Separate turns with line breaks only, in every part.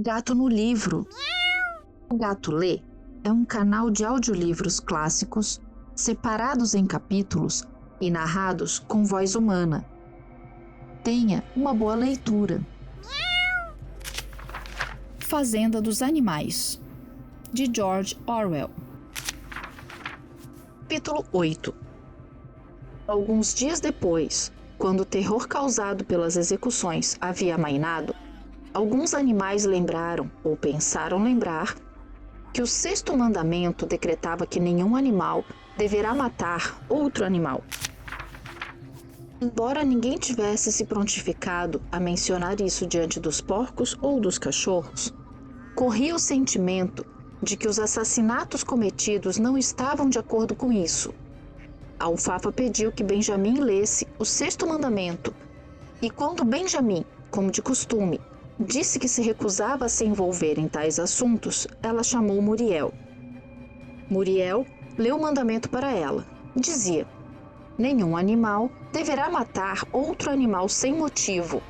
Gato no Livro. O Gato Lê é um canal de audiolivros clássicos, separados em capítulos e narrados com voz humana. Tenha uma boa leitura.
Fazenda dos Animais, de George Orwell.
Capítulo 8. Alguns dias depois, quando o terror causado pelas execuções havia amainado, alguns animais lembraram, ou pensaram lembrar, que o sexto mandamento decretava que nenhum animal deverá matar outro animal. Embora ninguém tivesse se prontificado a mencionar isso diante dos porcos ou dos cachorros, corria o sentimento de que os assassinatos cometidos não estavam de acordo com isso. A alfafa pediu que Benjamin lesse o sexto mandamento, e quando Benjamin, como de costume, disse que se recusava a se envolver em tais assuntos, ela chamou Muriel. Muriel leu o mandamento para ela. Dizia: nenhum animal deverá matar outro animal sem motivo.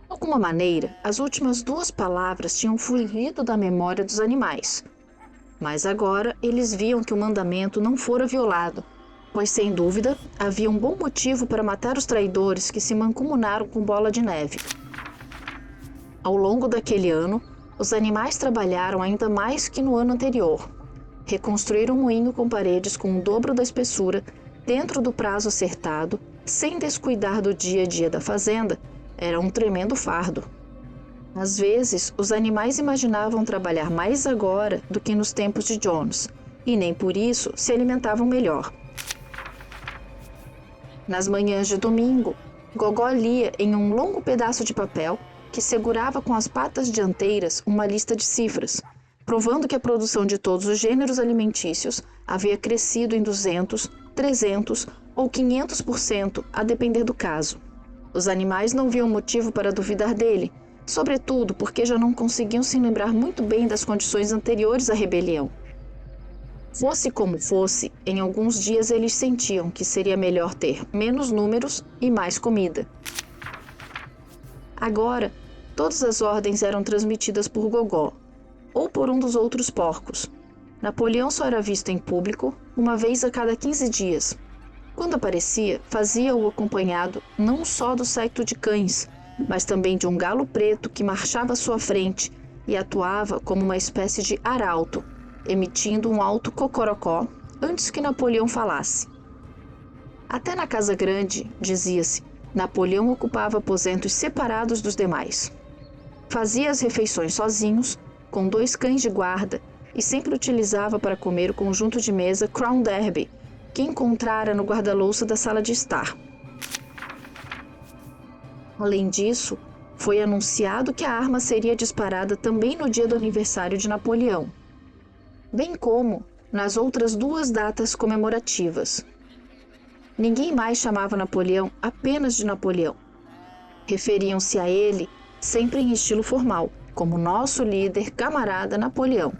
De alguma maneira, as últimas duas palavras tinham fugido da memória dos animais. Mas agora eles viam que o mandamento não fora violado, pois sem dúvida havia um bom motivo para matar os traidores que se mancomunaram com Bola de Neve. Ao longo daquele ano, os animais trabalharam ainda mais que no ano anterior. Reconstruir um moinho com paredes com o dobro da espessura, dentro do prazo acertado, sem descuidar do dia a dia da fazenda, era um tremendo fardo. Às vezes, os animais imaginavam trabalhar mais agora do que nos tempos de Jones, e nem por isso se alimentavam melhor. Nas manhãs de domingo, Gogó lia em um longo pedaço de papel que segurava com as patas dianteiras uma lista de cifras, provando que a produção de todos os gêneros alimentícios havia crescido em 200, 300 ou 500%, a depender do caso. Os animais não viam motivo para duvidar dele, sobretudo porque já não conseguiam se lembrar muito bem das condições anteriores à rebelião. Fosse como fosse, em alguns dias eles sentiam que seria melhor ter menos números e mais comida. Agora, todas as ordens eram transmitidas por Gogó, ou por um dos outros porcos. Napoleão só era visto em público uma vez a cada 15 dias. Quando aparecia, fazia-o acompanhado não só do séquito de cães, mas também de um galo preto que marchava à sua frente e atuava como uma espécie de arauto, emitindo um alto cocorocó antes que Napoleão falasse. Até na Casa Grande, dizia-se, Napoleão ocupava aposentos separados dos demais. Fazia as refeições sozinhos, com 2 cães de guarda, e sempre utilizava para comer o conjunto de mesa Crown Derby, que encontrara no guarda-louça da sala de estar. Além disso, foi anunciado que a arma seria disparada também no dia do aniversário de Napoleão, bem como nas outras 2 datas comemorativas. Ninguém mais chamava Napoleão apenas de Napoleão. Referiam-se a ele sempre em estilo formal, como nosso líder, camarada Napoleão.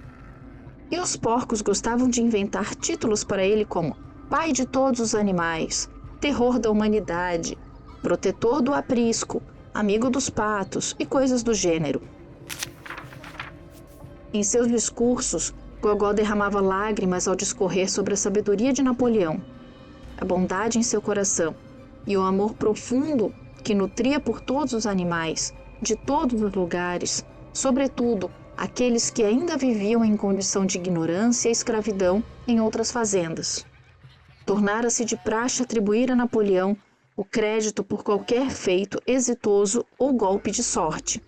E os porcos gostavam de inventar títulos para ele como pai de todos os animais, terror da humanidade, protetor do aprisco, amigo dos patos e coisas do gênero. Em seus discursos, Gogó derramava lágrimas ao discorrer sobre a sabedoria de Napoleão, a bondade em seu coração e o amor profundo que nutria por todos os animais, de todos os lugares, sobretudo aqueles que ainda viviam em condição de ignorância e escravidão em outras fazendas. Tornara-se de praxe atribuir a Napoleão o crédito por qualquer feito exitoso ou golpe de sorte.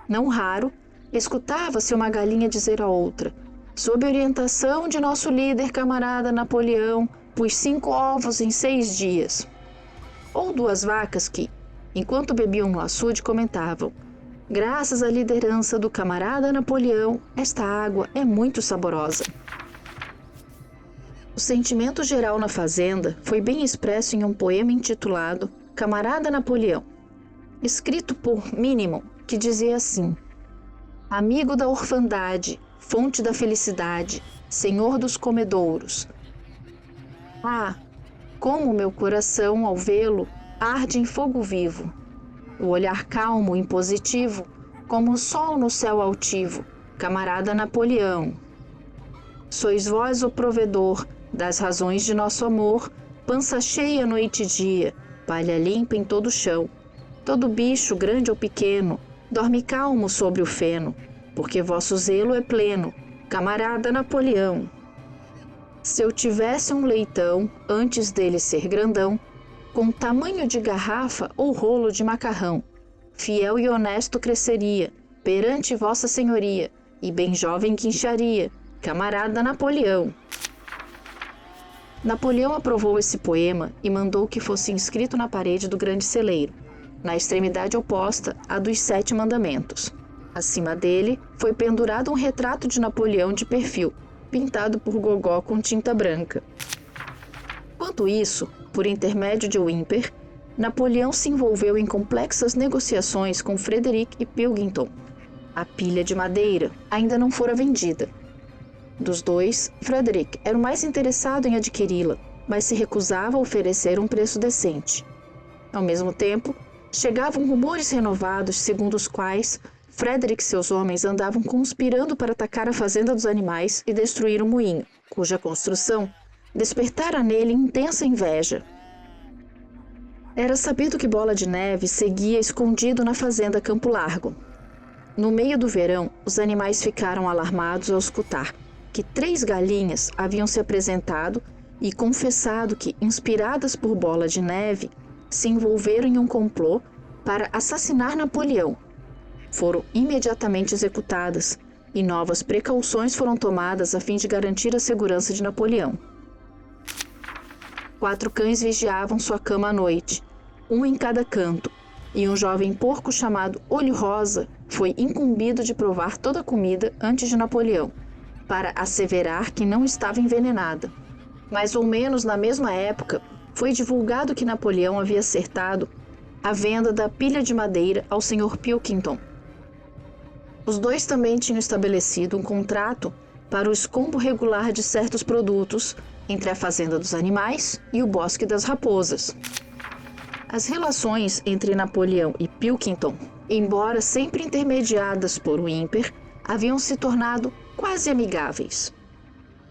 Não raro, escutava-se uma galinha dizer a outra: sob orientação de nosso líder camarada Napoleão, pus 5 ovos em 6 dias. Ou 2 vacas que, enquanto bebiam no açude, comentavam: graças à liderança do camarada Napoleão, esta água é muito saborosa. O sentimento geral na fazenda foi bem expresso em um poema intitulado Camarada Napoleão, escrito por Mínimo, que dizia assim: amigo da orfandade, fonte da felicidade, senhor dos comedouros. Ah, como meu coração, ao vê-lo, arde em fogo vivo. o olhar calmo e impositivo, como o sol no céu altivo, camarada Napoleão. Sois vós o provedor das razões de nosso amor, pança cheia noite e dia, palha limpa em todo o chão. Todo bicho, grande ou pequeno, dorme calmo sobre o feno, porque vosso zelo é pleno, camarada Napoleão. Se eu tivesse um leitão, antes dele ser grandão, com tamanho de garrafa ou rolo de macarrão, fiel e honesto cresceria, perante vossa senhoria, e bem jovem guincharia, camarada Napoleão. Napoleão aprovou esse poema e mandou que fosse inscrito na parede do grande celeiro, na extremidade oposta à dos 7 mandamentos. Acima dele foi pendurado um retrato de Napoleão de perfil, pintado por Gogó com tinta branca. Enquanto isso, por intermédio de Whymper, Napoleão se envolveu em complexas negociações com Frederick e Pilkington. A pilha de madeira ainda não fora vendida. Dos dois, Frederick era o mais interessado em adquiri-la, mas se recusava a oferecer um preço decente. Ao mesmo tempo, chegavam rumores renovados segundo os quais Frederick e seus homens andavam conspirando para atacar a fazenda dos animais e destruir o moinho, cuja construção despertara nele intensa inveja. Era sabido que Bola de Neve seguia escondido na fazenda Campo Largo. No meio do verão, os animais ficaram alarmados ao escutar que 3 galinhas haviam se apresentado e confessado que, inspiradas por Bola de Neve, se envolveram em um complô para assassinar Napoleão. Foram imediatamente executadas e novas precauções foram tomadas a fim de garantir a segurança de Napoleão. 4 cães vigiavam sua cama à noite, um em cada canto, e um jovem porco chamado Olho Rosa foi incumbido de provar toda a comida antes de Napoleão, para asseverar que não estava envenenada. Mais ou menos na mesma época, foi divulgado que Napoleão havia acertado a venda da pilha de madeira ao Sr. Pilkington. Os dois também tinham estabelecido um contrato para o escombo regular de certos produtos entre a fazenda dos animais e o bosque das raposas. As relações entre Napoleão e Pilkington, embora sempre intermediadas por Whymper, haviam se tornado quase amigáveis.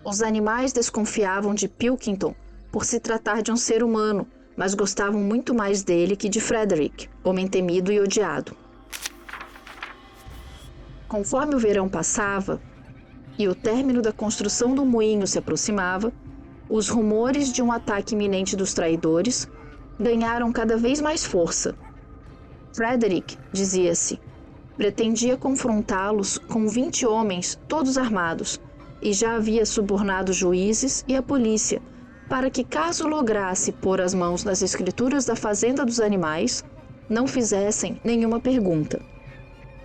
Os animais desconfiavam de Pilkington por se tratar de um ser humano, mas gostavam muito mais dele que de Frederick, homem temido e odiado. Conforme o verão passava e o término da construção do moinho se aproximava, os rumores de um ataque iminente dos traidores ganharam cada vez mais força. Frederick, dizia-se, pretendia confrontá-los com 20 homens, todos armados, e já havia subornado juízes e a polícia para que, caso lograsse pôr as mãos nas escrituras da fazenda dos animais, não fizessem nenhuma pergunta.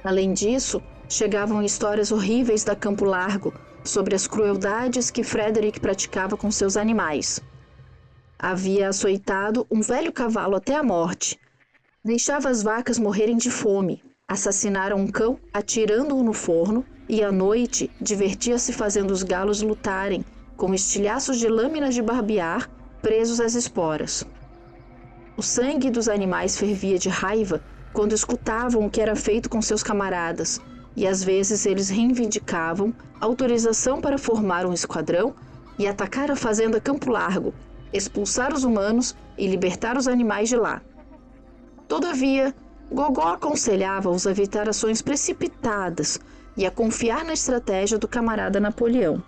Além disso, chegavam histórias horríveis da Campo Largo sobre as crueldades que Frederick praticava com seus animais. Havia açoitado um velho cavalo até a morte, deixava as vacas morrerem de fome, assassinara um cão atirando-o no forno e, à noite, divertia-se fazendo os galos lutarem com estilhaços de lâminas de barbear presos às esporas. O sangue dos animais fervia de raiva quando escutavam o que era feito com seus camaradas, e às vezes eles reivindicavam autorização para formar um esquadrão e atacar a fazenda Campo Largo, expulsar os humanos e libertar os animais de lá. Todavia, Gogó aconselhava-os a evitar ações precipitadas e a confiar na estratégia do camarada Napoleão.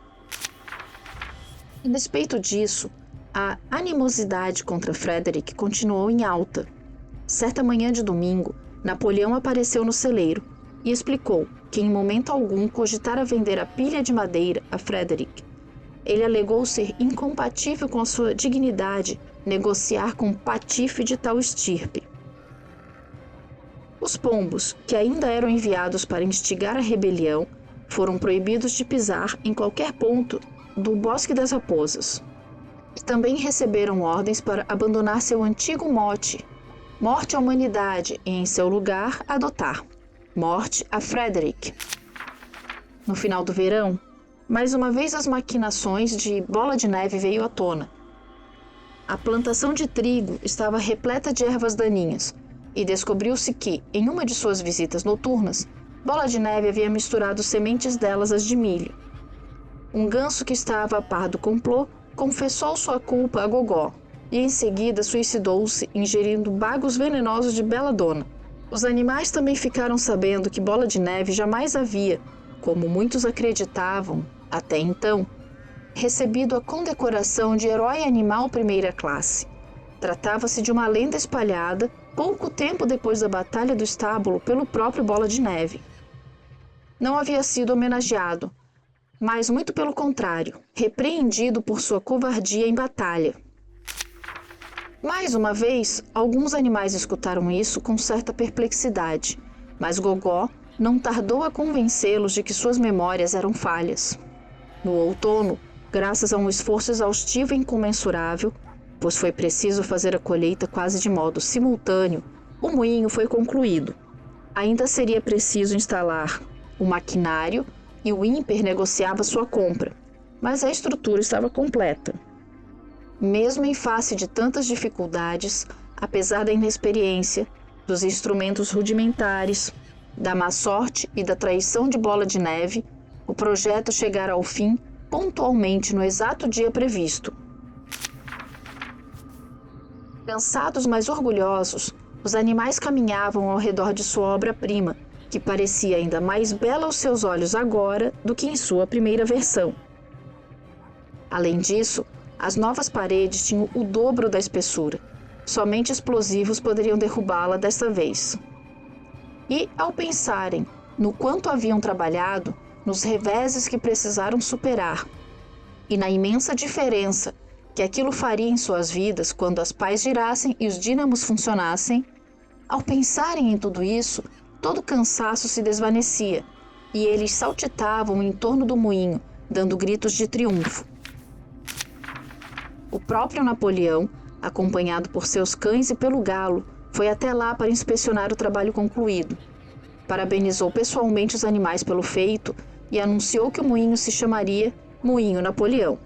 A despeito disso, a animosidade contra Frederick continuou em alta. Certa manhã de domingo, Napoleão apareceu no celeiro e explicou que em momento algum cogitara vender a pilha de madeira a Frederick. Ele alegou ser incompatível com a sua dignidade negociar com um patife de tal estirpe. Os pombos, que ainda eram enviados para instigar a rebelião, foram proibidos de pisar em qualquer ponto do Bosque das Raposas. E também receberam ordens para abandonar seu antigo mote, Morte à Humanidade, e em seu lugar adotar Morte a Frederick. No final do verão, mais uma vez as maquinações de Bola de Neve veio à tona. A plantação de trigo estava repleta de ervas daninhas, e descobriu-se que, em uma de suas visitas noturnas, Bola de Neve havia misturado sementes delas às de milho. Um ganso que estava a par do complô confessou sua culpa a Gogó e em seguida suicidou-se ingerindo bagos venenosos de Belladonna. Os animais também ficaram sabendo que Bola de Neve jamais havia, como muitos acreditavam até então, recebido a condecoração de herói animal primeira classe. Tratava-se de uma lenda espalhada pouco tempo depois da Batalha do Estábulo pelo próprio Bola de Neve. Não havia sido homenageado, mas muito pelo contrário, repreendido por sua covardia em batalha. Mais uma vez, alguns animais escutaram isso com certa perplexidade, mas Gogó não tardou a convencê-los de que suas memórias eram falhas. No outono, graças a um esforço exaustivo e incomensurável, pois foi preciso fazer a colheita quase de modo simultâneo, o moinho foi concluído. Ainda seria preciso instalar o maquinário e o ímper negociava sua compra, mas a estrutura estava completa. Mesmo em face de tantas dificuldades, apesar da inexperiência, dos instrumentos rudimentares, da má sorte e da traição de Bola de Neve, o projeto chegara ao fim pontualmente no exato dia previsto. Cansados, mas orgulhosos, os animais caminhavam ao redor de sua obra-prima, que parecia ainda mais bela aos seus olhos agora do que em sua primeira versão. Além disso, as novas paredes tinham o dobro da espessura. Somente explosivos poderiam derrubá-la desta vez. E, ao pensarem no quanto haviam trabalhado, nos reveses que precisaram superar, e na imensa diferença que aquilo faria em suas vidas quando as pás girassem e os dínamos funcionassem, ao pensarem em tudo isso, todo o cansaço se desvanecia, e eles saltitavam em torno do moinho, dando gritos de triunfo. O próprio Napoleão, acompanhado por seus cães e pelo galo, foi até lá para inspecionar o trabalho concluído. Parabenizou pessoalmente os animais pelo feito e anunciou que o moinho se chamaria Moinho Napoleão.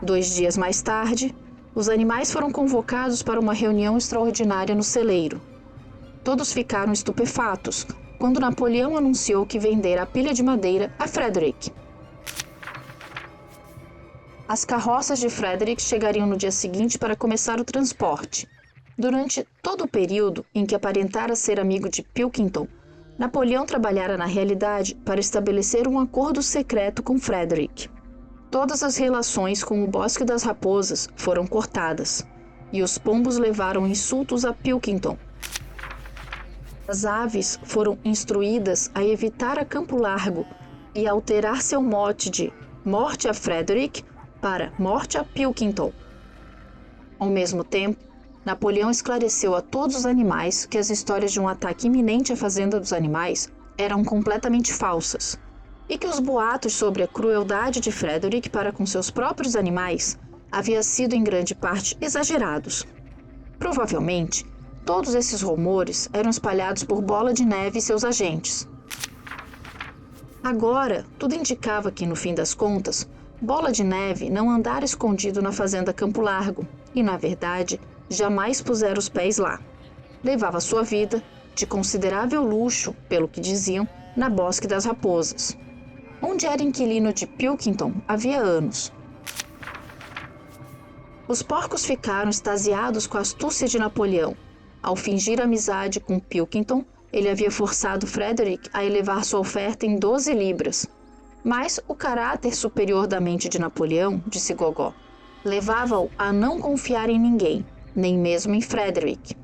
2 dias mais tarde, os animais foram convocados para uma reunião extraordinária no celeiro. Todos ficaram estupefatos quando Napoleão anunciou que vendera a pilha de madeira a Frederick. As carroças de Frederick chegariam no dia seguinte para começar o transporte. Durante todo o período em que aparentara ser amigo de Pilkington, Napoleão trabalhara na realidade para estabelecer um acordo secreto com Frederick. Todas as relações com o Bosque das Raposas foram cortadas, e os pombos levaram insultos a Pilkington. As aves foram instruídas a evitar a Campo Largo e a alterar seu mote de Morte a Frederick para Morte a Pilkington. Ao mesmo tempo, Napoleão esclareceu a todos os animais que as histórias de um ataque iminente à fazenda dos animais eram completamente falsas, e que os boatos sobre a crueldade de Frederick para com seus próprios animais haviam sido em grande parte exagerados. Provavelmente, todos esses rumores eram espalhados por Bola de Neve e seus agentes. Agora, tudo indicava que, no fim das contas, Bola de Neve não andara escondido na fazenda Campo Largo e, na verdade, jamais pusera os pés lá. Levava sua vida, de considerável luxo, pelo que diziam, na Bosque das Raposas, onde era inquilino de Pilkington havia anos. Os porcos ficaram extasiados com a astúcia de Napoleão. Ao fingir amizade com Pilkington, ele havia forçado Frederick a elevar sua oferta em 12 libras. Mas o caráter superior da mente de Napoleão, disse Gogó, levava-o a não confiar em ninguém, nem mesmo em Frederick.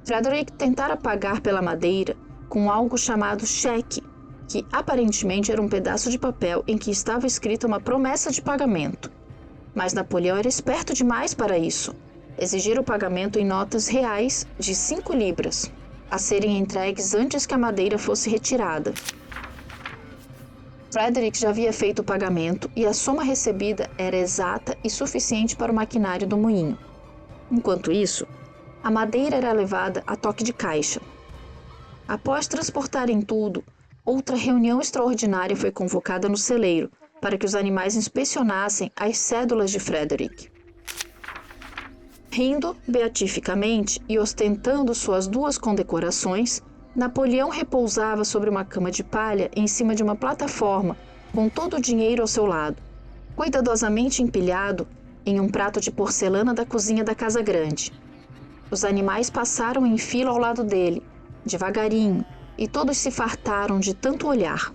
Frederick tentara pagar pela madeira com algo chamado cheque, que aparentemente era um pedaço de papel em que estava escrita uma promessa de pagamento. Mas Napoleão era esperto demais para isso. Exigira o pagamento em notas reais de 5 libras, a serem entregues antes que a madeira fosse retirada. Frederick já havia feito o pagamento e a soma recebida era exata e suficiente para o maquinário do moinho. Enquanto isso, a madeira era levada a toque de caixa. Após transportarem tudo, outra reunião extraordinária foi convocada no celeiro para que os animais inspecionassem as cédulas de Frederick. Rindo beatificamente e ostentando suas 2 condecorações, Napoleão repousava sobre uma cama de palha em cima de uma plataforma, com todo o dinheiro ao seu lado, cuidadosamente empilhado em um prato de porcelana da cozinha da casa grande. Os animais passaram em fila ao lado dele, devagarinho, e todos se fartaram de tanto olhar.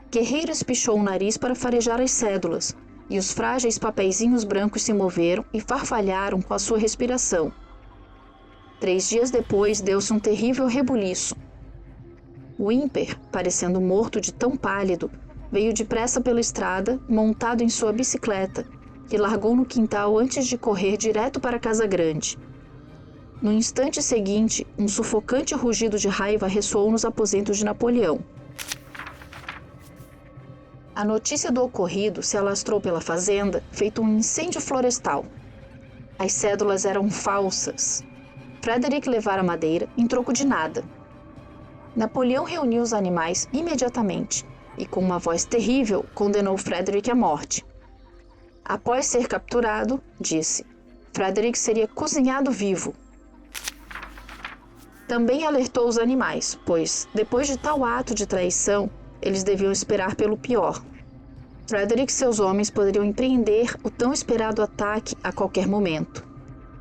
Guerreiro espichou o nariz para farejar as cédulas, e os frágeis papeizinhos brancos se moveram e farfalharam com a sua respiração. 3 dias depois deu-se um terrível rebuliço. Whymper, parecendo morto de tão pálido, veio depressa pela estrada, montado em sua bicicleta, que largou no quintal antes de correr direto para a casa grande. No instante seguinte, um sufocante rugido de raiva ressoou nos aposentos de Napoleão. A notícia do ocorrido se alastrou pela fazenda, feito um incêndio florestal. As cédulas eram falsas. Frederick levara madeira em troco de nada. Napoleão reuniu os animais imediatamente e, com uma voz terrível, condenou Frederick à morte. Após ser capturado, disse, Frederick seria cozinhado vivo. Também alertou os animais, pois, depois de tal ato de traição, eles deviam esperar pelo pior. Frederick e seus homens poderiam empreender o tão esperado ataque a qualquer momento.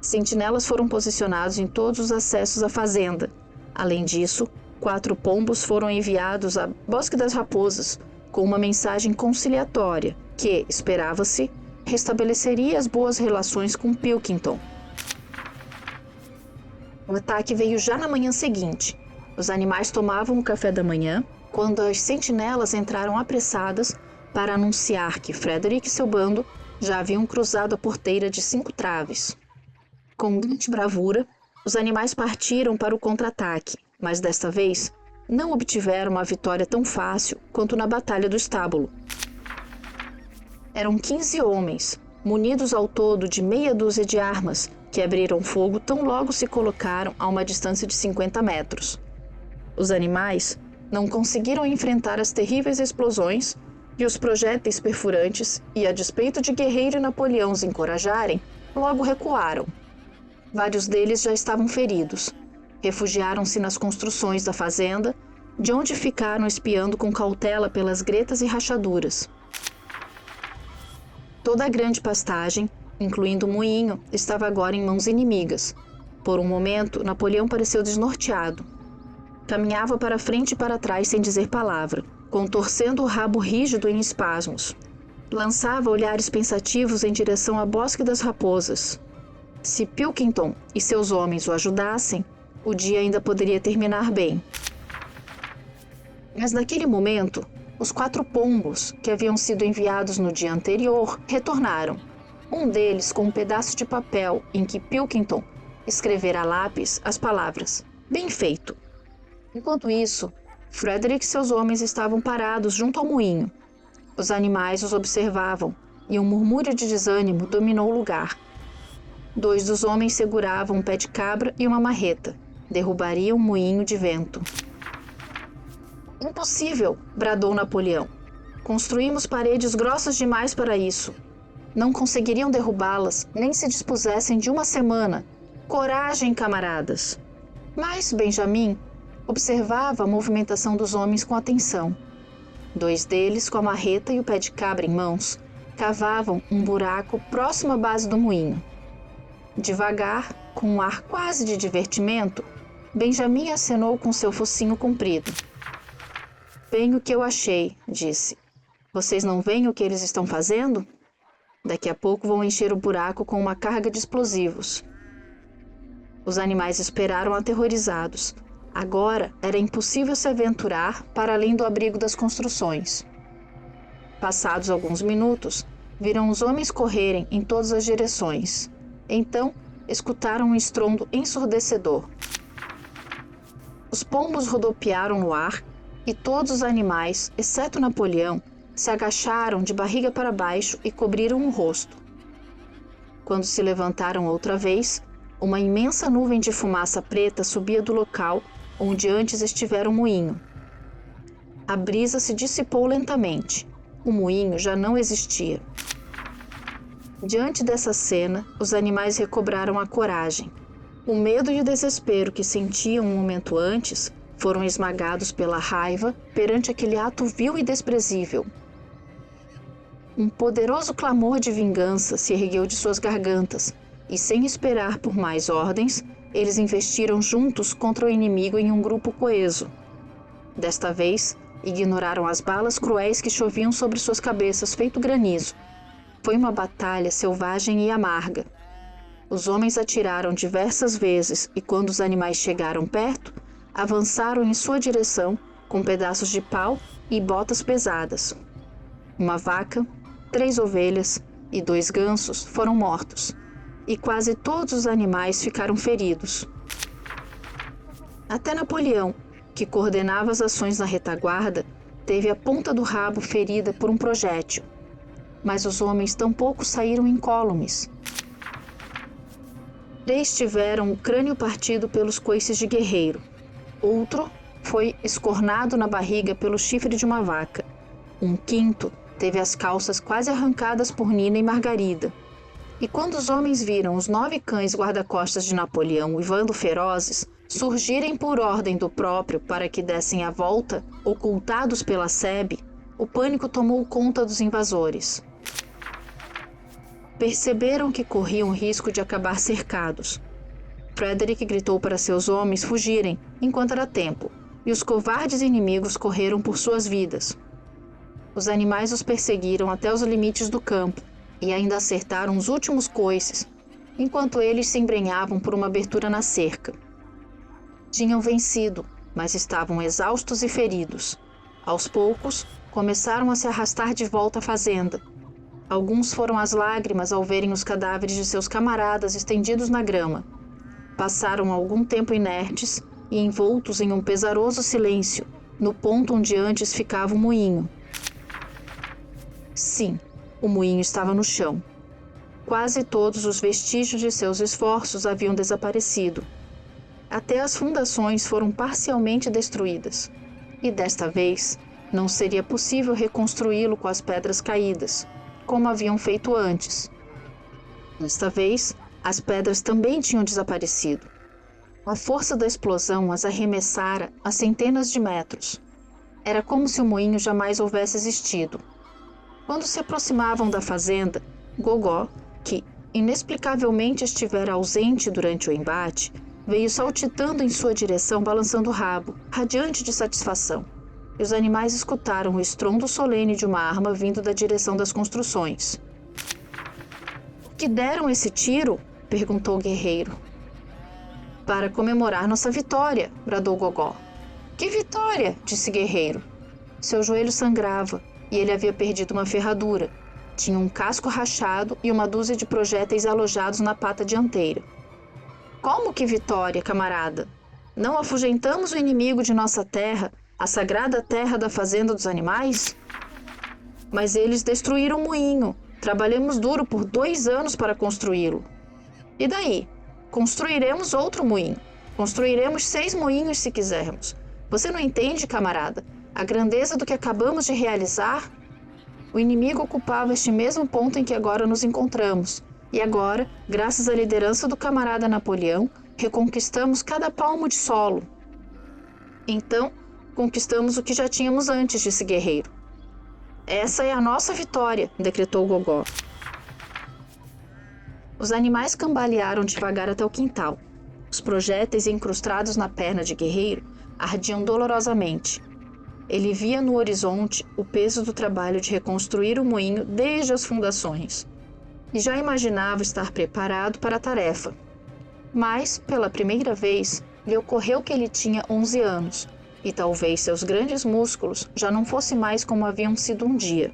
Sentinelas foram posicionados em todos os acessos à fazenda. Além disso, 4 pombos foram enviados a Bosque das Raposas com uma mensagem conciliatória que, esperava-se, restabeleceria as boas relações com Pilkington. O ataque veio já na manhã seguinte. Os animais tomavam o café da manhã quando as sentinelas entraram apressadas para anunciar que Frederick e seu bando já haviam cruzado a porteira de 5 traves. Com grande bravura, os animais partiram para o contra-ataque, mas desta vez não obtiveram uma vitória tão fácil quanto na Batalha do Estábulo. Eram 15 homens, munidos ao todo de meia dúzia de armas, que abriram fogo tão logo se colocaram a uma distância de 50 metros. Os animais não conseguiram enfrentar as terríveis explosões e os projéteis perfurantes e, a despeito de Guerreiro e Napoleão os encorajarem, logo recuaram. Vários deles já estavam feridos. Refugiaram-se nas construções da fazenda, de onde ficaram espiando com cautela pelas gretas e rachaduras. Toda a grande pastagem, incluindo o moinho, estava agora em mãos inimigas. Por um momento, Napoleão pareceu desnorteado. Caminhava para frente e para trás sem dizer palavra, contorcendo o rabo rígido em espasmos. Lançava olhares pensativos em direção ao Bosque das Raposas. Se Pilkington e seus homens o ajudassem, o dia ainda poderia terminar bem. Mas naquele momento, os 4 pombos, que haviam sido enviados no dia anterior, retornaram. Um deles com um pedaço de papel em que Pilkington escrevera a lápis as palavras "Bem feito". Enquanto isso, Frederick e seus homens estavam parados junto ao moinho. Os animais os observavam e um murmúrio de desânimo dominou o lugar. 2 dos homens seguravam um pé de cabra e uma marreta. Derrubariam um moinho de vento. "Impossível!" bradou Napoleão. "Construímos paredes grossas demais para isso. Não conseguiriam derrubá-las, nem se dispusessem de uma semana. Coragem, camaradas!" Mas Benjamin observava a movimentação dos homens com atenção. 2 deles, com a marreta e o pé de cabra em mãos, cavavam um buraco próximo à base do moinho. Devagar, com um ar quase de divertimento, Benjamin acenou com seu focinho comprido. "Bem o que eu achei", disse. "Vocês não veem o que eles estão fazendo? Daqui a pouco vão encher o buraco com uma carga de explosivos." Os animais esperaram aterrorizados. Agora era impossível se aventurar para além do abrigo das construções. Passados alguns minutos, viram os homens correrem em todas as direções. Então, escutaram um estrondo ensurdecedor. Os pombos rodopiaram no ar e todos os animais, exceto Napoleão, se agacharam de barriga para baixo e cobriram o rosto. Quando se levantaram outra vez, uma imensa nuvem de fumaça preta subia do local onde antes estivera o moinho. A brisa se dissipou lentamente. O moinho já não existia. Diante dessa cena, os animais recobraram a coragem. O medo e o desespero que sentiam um momento antes foram esmagados pela raiva perante aquele ato vil e desprezível. Um poderoso clamor de vingança se ergueu de suas gargantas, e sem esperar por mais ordens, eles investiram juntos contra o inimigo em um grupo coeso. Desta vez, ignoraram as balas cruéis que choviam sobre suas cabeças feito granizo. Foi uma batalha selvagem e amarga. Os homens atiraram diversas vezes e, quando os animais chegaram perto, avançaram em sua direção com pedaços de pau e botas pesadas. Uma vaca, 3 ovelhas e 2 gansos foram mortos, e quase todos os animais ficaram feridos. Até Napoleão, que coordenava as ações na retaguarda, teve a ponta do rabo ferida por um projétil. Mas os homens tampouco saíram incólumes. 3 tiveram o crânio partido pelos coices de guerreiro. Outro foi escornado na barriga pelo chifre de uma vaca. Um quinto teve as calças quase arrancadas por Nina e Margarida. E quando os homens viram os 9 cães guarda-costas de Napoleão uivando ferozes, surgirem por ordem do próprio para que dessem a volta, ocultados pela sebe, o pânico tomou conta dos invasores. Perceberam que corriam risco de acabar cercados. Frederick gritou para seus homens fugirem enquanto era tempo, e os covardes inimigos correram por suas vidas. Os animais os perseguiram até os limites do campo e ainda acertaram os últimos coices, enquanto eles se embrenhavam por uma abertura na cerca. Tinham vencido, mas estavam exaustos e feridos. Aos poucos, começaram a se arrastar de volta à fazenda. Alguns foram às lágrimas ao verem os cadáveres de seus camaradas estendidos na grama. Passaram algum tempo inertes e envoltos em um pesaroso silêncio, no ponto onde antes ficava o moinho. Sim, o moinho estava no chão. Quase todos os vestígios de seus esforços haviam desaparecido. Até as fundações foram parcialmente destruídas. E desta vez, não seria possível reconstruí-lo com as pedras caídas, como haviam feito antes. Desta vez, as pedras também tinham desaparecido. A força da explosão as arremessara a centenas de metros. Era como se o moinho jamais houvesse existido. Quando se aproximavam da fazenda, Gogó, que inexplicavelmente estivera ausente durante o embate, veio saltitando em sua direção balançando o rabo, radiante de satisfação. E os animais escutaram o estrondo solene de uma arma vindo da direção das construções. "Por que deram esse tiro?" perguntou o guerreiro. "Para comemorar nossa vitória", bradou Gogó. "Que vitória?" disse Guerreiro. Seu joelho sangrava e ele havia perdido uma ferradura. Tinha um casco rachado e uma dúzia de projéteis alojados na pata dianteira. "Como que vitória, camarada? Não afugentamos o inimigo de nossa terra, a sagrada terra da fazenda dos animais? Mas eles destruíram o moinho. Trabalhamos duro por 2 anos para construí-lo. E daí? Construiremos outro moinho. Construiremos 6 moinhos se quisermos. Você não entende, camarada, a grandeza do que acabamos de realizar? O inimigo ocupava este mesmo ponto em que agora nos encontramos. E agora, graças à liderança do camarada Napoleão, reconquistamos cada palmo de solo. Então, conquistamos o que já tínhamos antes, disse Guerreiro. Essa é a nossa vitória, decretou Gogó. Os animais cambalearam devagar até o quintal. Os projéteis incrustados na perna de Guerreiro ardiam dolorosamente. Ele via no horizonte o peso do trabalho de reconstruir o moinho desde as fundações. E já imaginava estar preparado para a tarefa. Mas, pela primeira vez, lhe ocorreu que ele tinha 11 anos, e talvez seus grandes músculos já não fossem mais como haviam sido um dia.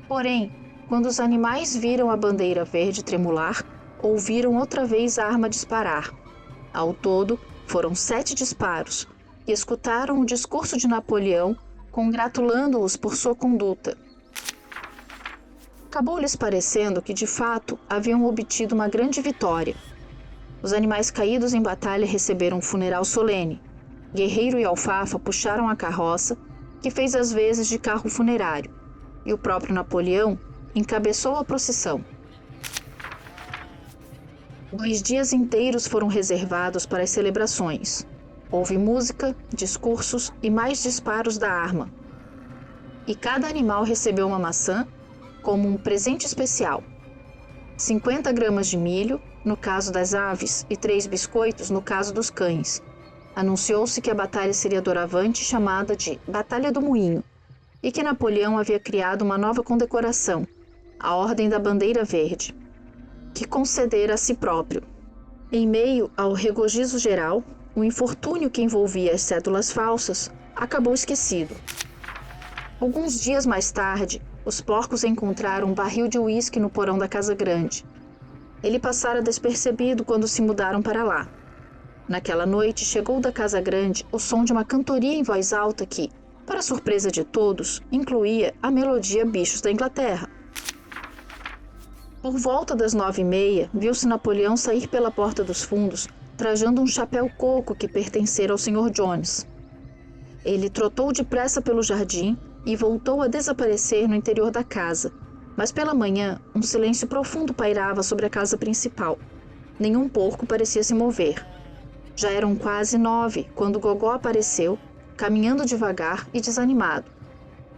Porém, quando os animais viram a bandeira verde tremular, ouviram outra vez a arma disparar. Ao todo, foram 7 disparos, e escutaram o discurso de Napoleão, congratulando-os por sua conduta. Acabou-lhes parecendo que, de fato, haviam obtido uma grande vitória. Os animais caídos em batalha receberam um funeral solene. Guerreiro e Alfafa puxaram a carroça, que fez as vezes de carro funerário, e o próprio Napoleão encabeçou a procissão. 2 dias inteiros foram reservados para as celebrações. Houve música, discursos e mais disparos da arma. E cada animal recebeu uma maçã como um presente especial. 50 gramas de milho, no caso das aves, e 3 biscoitos, no caso dos cães. Anunciou-se que a batalha seria doravante chamada de Batalha do Moinho, e que Napoleão havia criado uma nova condecoração, a Ordem da Bandeira Verde, que concedera a si próprio. Em meio ao regozijo geral, o infortúnio que envolvia as cédulas falsas acabou esquecido. Alguns dias mais tarde, os porcos encontraram um barril de uísque no porão da casa grande. Ele passara despercebido quando se mudaram para lá. Naquela noite, chegou da casa grande o som de uma cantoria em voz alta que, para surpresa de todos, incluía a melodia Bichos da Inglaterra. Por volta das 9h30, viu-se Napoleão sair pela porta dos fundos, trajando um chapéu coco que pertencera ao Sr. Jones. Ele trotou depressa pelo jardim e voltou a desaparecer no interior da casa, mas pela manhã um silêncio profundo pairava sobre a casa principal. Nenhum porco parecia se mover. Já eram quase 9 quando Gogó apareceu, caminhando devagar e desanimado.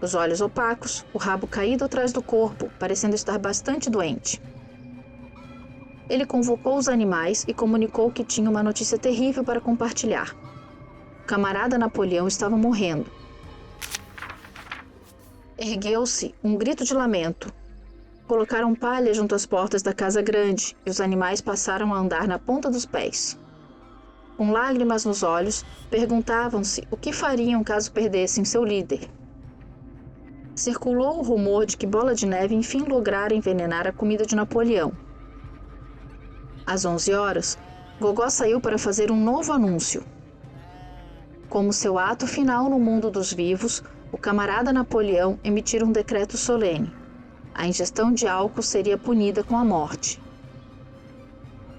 Os olhos opacos, o rabo caído atrás do corpo, parecendo estar bastante doente. Ele convocou os animais e comunicou que tinha uma notícia terrível para compartilhar. O camarada Napoleão estava morrendo. Ergueu-se um grito de lamento. Colocaram palha junto às portas da casa grande e os animais passaram a andar na ponta dos pés. Com lágrimas nos olhos, perguntavam-se o que fariam caso perdessem seu líder. Circulou o rumor de que Bola de Neve enfim lograra envenenar a comida de Napoleão. Às 11h, Gogó saiu para fazer um novo anúncio. Como seu ato final no mundo dos vivos, o camarada Napoleão emitira um decreto solene. A ingestão de álcool seria punida com a morte.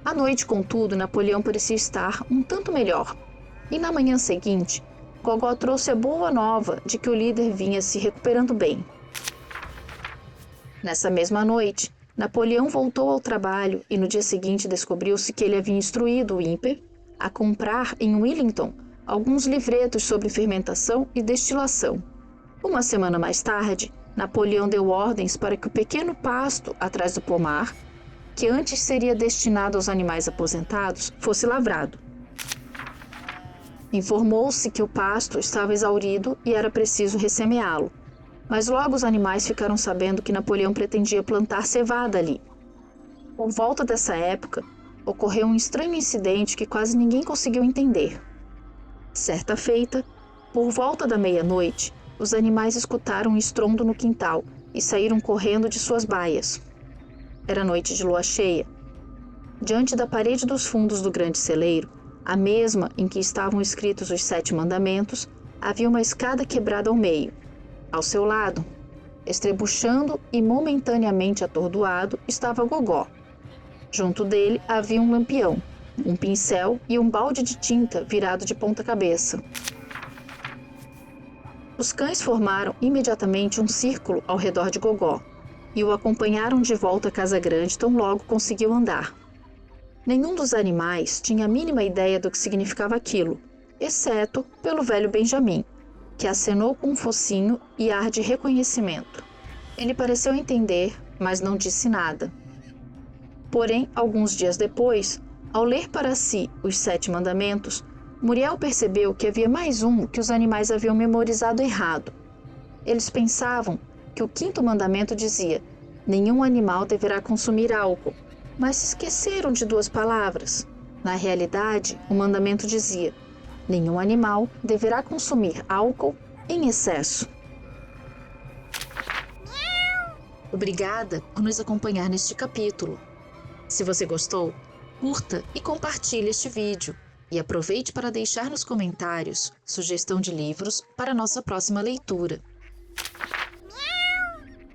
À noite, contudo, Napoleão parecia estar um tanto melhor. E na manhã seguinte, Gogó trouxe a boa nova de que o líder vinha se recuperando bem. Nessa mesma noite, Napoleão voltou ao trabalho e no dia seguinte descobriu-se que ele havia instruído o ímper a comprar em Wellington alguns livretos sobre fermentação e destilação. Uma semana mais tarde, Napoleão deu ordens para que o pequeno pasto atrás do pomar, que antes seria destinado aos animais aposentados, fosse lavrado. Informou-se que o pasto estava exaurido e era preciso ressemeá-lo, mas logo os animais ficaram sabendo que Napoleão pretendia plantar cevada ali. Por volta dessa época, ocorreu um estranho incidente que quase ninguém conseguiu entender. Certa feita, por volta da meia-noite, os animais escutaram um estrondo no quintal e saíram correndo de suas baias. Era noite de lua cheia. Diante da parede dos fundos do grande celeiro, a mesma em que estavam escritos os 7 mandamentos, havia uma escada quebrada ao meio. Ao seu lado, estrebuchando e momentaneamente atordoado, estava Gogó. Junto dele havia um lampião, um pincel e um balde de tinta virado de ponta cabeça. Os cães formaram imediatamente um círculo ao redor de Gogó e o acompanharam de volta à casa grande tão logo conseguiu andar. Nenhum dos animais tinha a mínima ideia do que significava aquilo, exceto pelo velho Benjamin, que acenou com um focinho e ar de reconhecimento. Ele pareceu entender, mas não disse nada. Porém, alguns dias depois, ao ler para si os 7 mandamentos, Muriel percebeu que havia mais um que os animais haviam memorizado errado. Eles pensavam que o 5º mandamento dizia: nenhum animal deverá consumir álcool, mas se esqueceram de 2 palavras. Na realidade, o mandamento dizia: nenhum animal deverá consumir álcool em excesso. Obrigada por nos acompanhar neste capítulo. Se você gostou, curta e compartilhe este vídeo. E aproveite para deixar nos comentários sugestão de livros para nossa próxima leitura.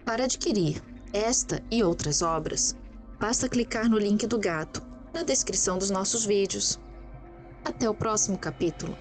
Para adquirir esta e outras obras, basta clicar no link do gato na descrição dos nossos vídeos. Até o próximo capítulo.